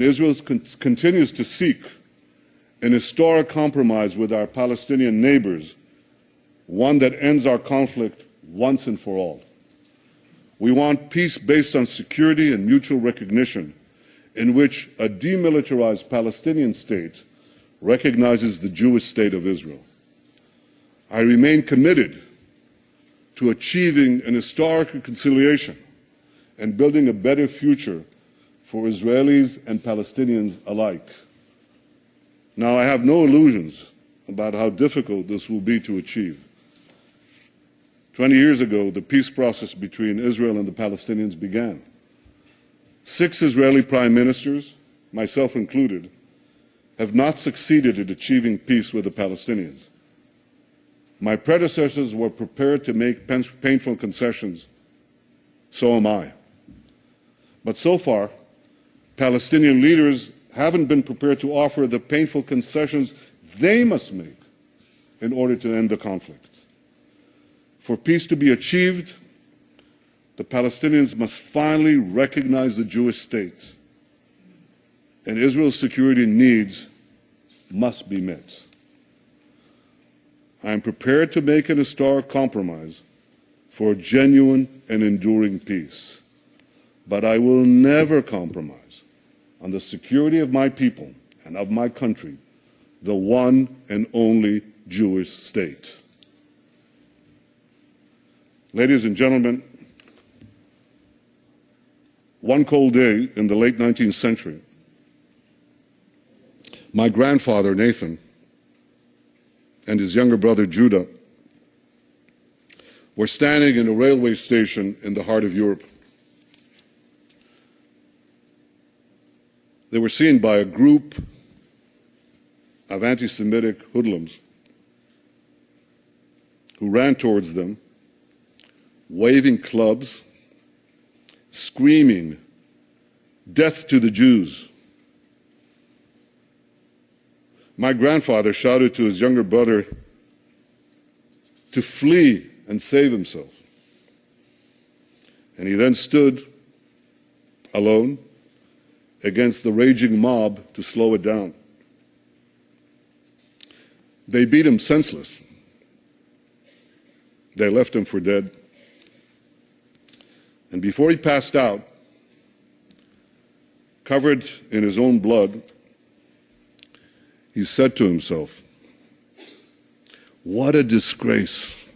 Israel continues to seek an historic compromise with our Palestinian neighbors, one that ends our conflict once and for all. We want peace based on security and mutual recognition, in which a demilitarized Palestinian state recognizes the Jewish state of Israel. I remain committed to achieving an historic reconciliation and building a better future for Israelis and Palestinians alike. Now, I have no illusions about how difficult this will be to achieve. 20 years ago, the peace process between Israel and the Palestinians began. 6 Israeli prime ministers, myself included, have not succeeded in achieving peace with the Palestinians. My predecessors were prepared to make painful concessions. So am I. But so far, Palestinian leaders haven't been prepared to offer the painful concessions they must make in order to end the conflict. For peace to be achieved, the Palestinians must finally recognize the Jewish state, and Israel's security needs must be met. I am prepared to make an historic compromise for genuine and enduring peace, but I will never compromise on the security of my people and of my country, the one and only Jewish state. Ladies and gentlemen, one cold day in the late 19th century, my grandfather, Nathan, and his younger brother, Judah, were standing in a railway station in the heart of Europe. They were seen by a group of anti-Semitic hoodlums who ran towards them, waving clubs, screaming, "Death to the Jews." My grandfather shouted to his younger brother to flee and save himself. And he then stood alone against the raging mob to slow it down. They beat him senseless. They left him for dead. And before he passed out, covered in his own blood, he said to himself, "What a disgrace.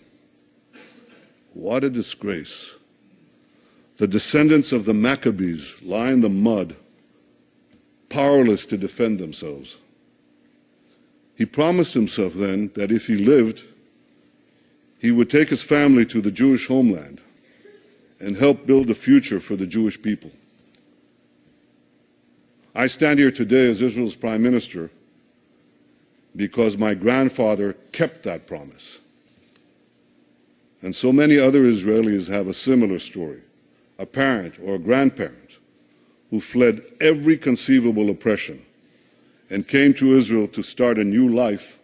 What a disgrace. The descendants of the Maccabees lie in the mud, powerless to defend themselves." He promised himself then that if he lived, he would take his family to the Jewish homeland and help build a future for the Jewish people. I stand here today as Israel's Prime Minister because my grandfather kept that promise. And so many other Israelis have a similar story, a parent or a grandparent who fled every conceivable oppression and came to Israel to start a new life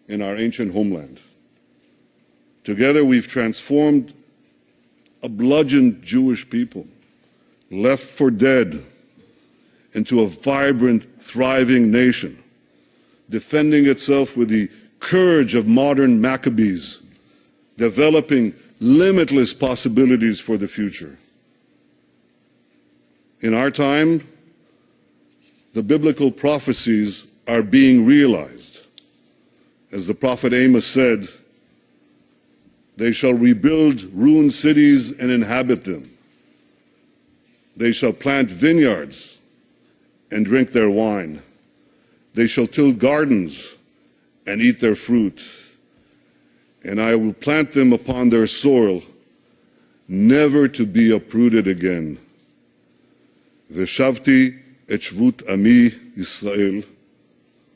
in our ancient homeland. Together we've transformed a bludgeoned Jewish people, left for dead, into a vibrant, thriving nation, defending itself with the courage of modern Maccabees, developing limitless possibilities for the future. In our time, the biblical prophecies are being realized. As the prophet Amos said, "They shall rebuild ruined cities and inhabit them. They shall plant vineyards and drink their wine. They shall till gardens and eat their fruit. And I will plant them upon their soil, never to be uprooted again. ושבתי את שבות עמי ישראל,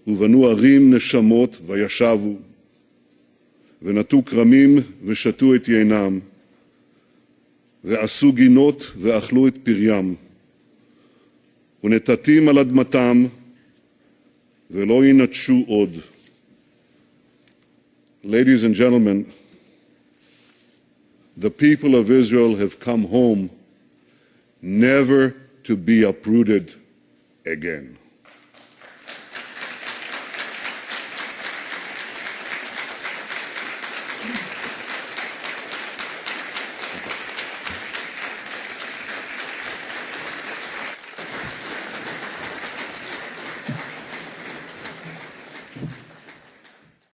ובנו ערים נשמות וישבו, ונטו כרמים ושתו את יינם, ועשו גינות ואכלו את פריים, ונטטים על אדמתם, ולא ינטשו עוד." Ladies and gentlemen, the people of Israel have come home never to be uprooted again.